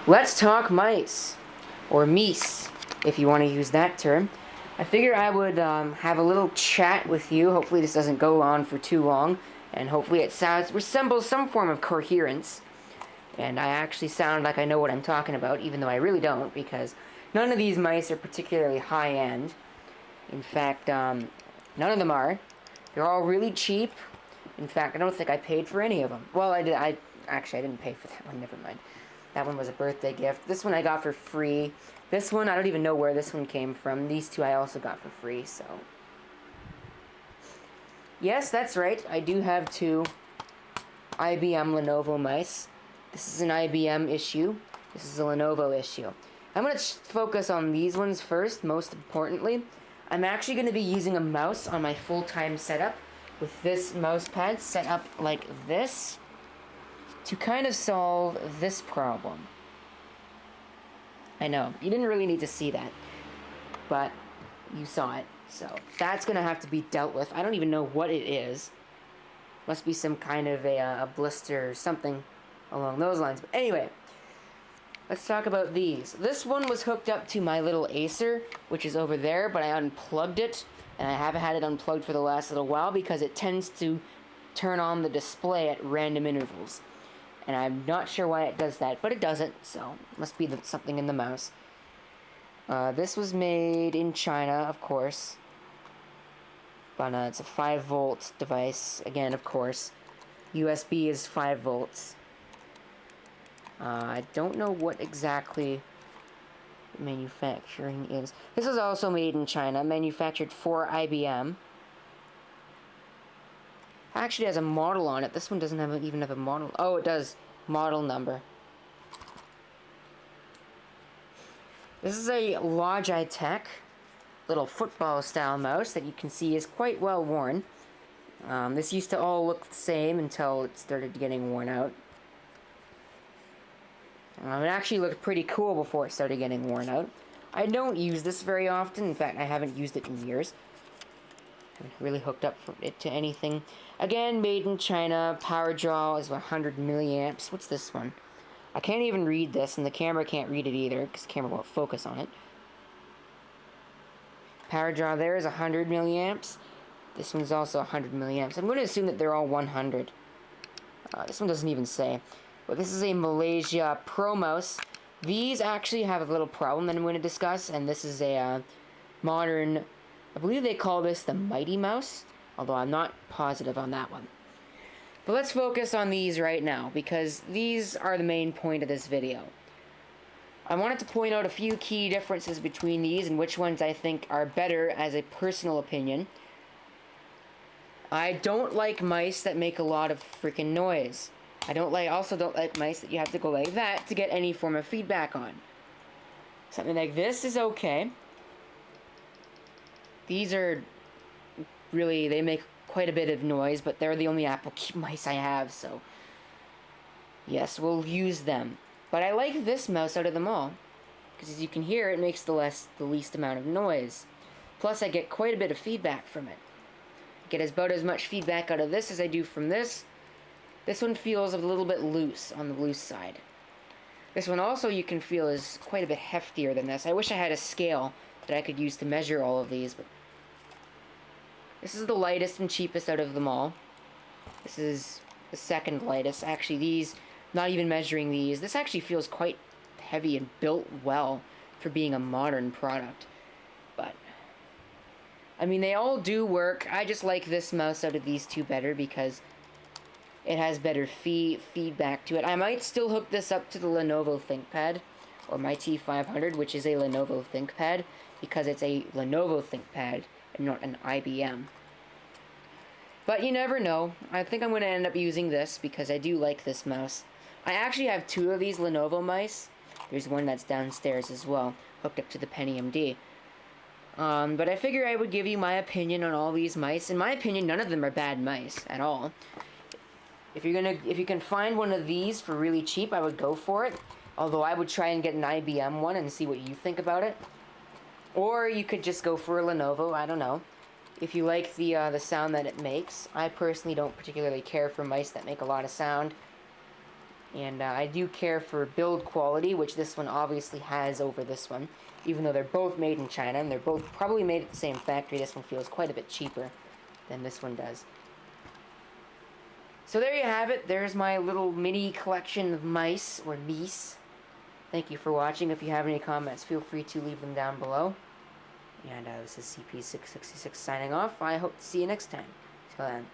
Let's talk mice, or meese, if you want to use that term. I figure I would have a little chat with you. Hopefully this doesn't go on for too long, and hopefully it resembles some form of coherence. And I actually sound like I know what I'm talking about, even though I really don't, because none of these mice are particularly high-end. In fact, none of them are. They're all really cheap. In fact, I don't think I paid for any of them. Well, I did. Actually, I didn't pay for that one. Never mind. That one was a birthday gift. This one I got for free. This one, I don't even know where this one came from. These two I also got for free, so. Yes, that's right. I do have two IBM Lenovo mice. This is an IBM issue. This is a Lenovo issue. I'm going to focus on these ones first, most importantly. I'm actually going to be using a mouse on my full-time setup with this mouse pad set up like this to kind of solve this problem. I know, you didn't really need to see that, but you saw it, so that's going to have to be dealt with. I don't even know what it is. Must be some kind of a blister or something along those lines. But anyway, let's talk about these. This one was hooked up to my little Acer, which is over there, but I unplugged it, and I haven't had it unplugged for the last little while because it tends to turn on the display at random intervals. And I'm not sure why it does that, but it does it, so it must be something in the mouse. This was made in China, of course. But it's a 5-volt device. Again, of course. USB is 5 volts. I don't know what exactly manufacturing is. This is also made in China, manufactured for IBM. Actually has a model on it. This one doesn't even have a model. Oh, it does. Model number. This is a Logitech little football style mouse that you can see is quite well worn. This used to all look the same until it started getting worn out. It actually looked pretty cool before it started getting worn out. I don't use this very often. In fact, I haven't used it in years. Haven't really hooked up it to anything. Again, made in China. Power draw is 100 milliamps. What's this one? I can't even read this, and the camera can't read it either, because the camera won't focus on it. Power draw there is 100 milliamps. This one's also 100 milliamps. I'm going to assume that they're all 100. This one doesn't even say. But this is a Malaysia Pro mouse. These actually have a little problem that I'm going to discuss, and this is a modern, I believe they call this the Mighty Mouse, although I'm not positive on that one. But let's focus on these right now, because these are the main point of this video. I wanted to point out a few key differences between these and which ones I think are better as a personal opinion. I don't like mice that make a lot of freaking noise. I also don't like mice that you have to go like that to get any form of feedback on. Something like this is okay. These are really, they make quite a bit of noise, but they're the only Apple mice I have, so yes, we'll use them. But I like this mouse out of them all, because as you can hear, it makes the least amount of noise. Plus, I get quite a bit of feedback from it. I get about as much feedback out of this as I do from this. This one feels a little bit loose, on the loose side. This one also you can feel is quite a bit heftier than this. I wish I had a scale that I could use to measure all of these, but this is the lightest and cheapest out of them all. This is the second lightest. Actually, these, not even measuring these, this actually feels quite heavy and built well for being a modern product. But, I mean, they all do work. I just like this mouse out of these two better because it has better feedback to it. I might still hook this up to the Lenovo ThinkPad, or my T500, which is a Lenovo ThinkPad, because it's a Lenovo ThinkPad and not an IBM. But you never know. I think I'm going to end up using this because I do like this mouse. I actually have two of these Lenovo mice. There's one that's downstairs as well, hooked up to the Pentium D. But I figure I would give you my opinion on all these mice. In my opinion, none of them are bad mice at all. If you can find one of these for really cheap, I would go for it. Although I would try and get an IBM one and see what you think about it. Or you could just go for a Lenovo, I don't know. If you like the sound that it makes. I personally don't particularly care for mice that make a lot of sound. And I do care for build quality, which this one obviously has over this one. Even though they're both made in China, and they're both probably made at the same factory, this one feels quite a bit cheaper than this one does. So there you have it. There's my little mini collection of mice, or meese. Thank you for watching. If you have any comments, feel free to leave them down below. And this is CP666 signing off. I hope to see you next time. Till then.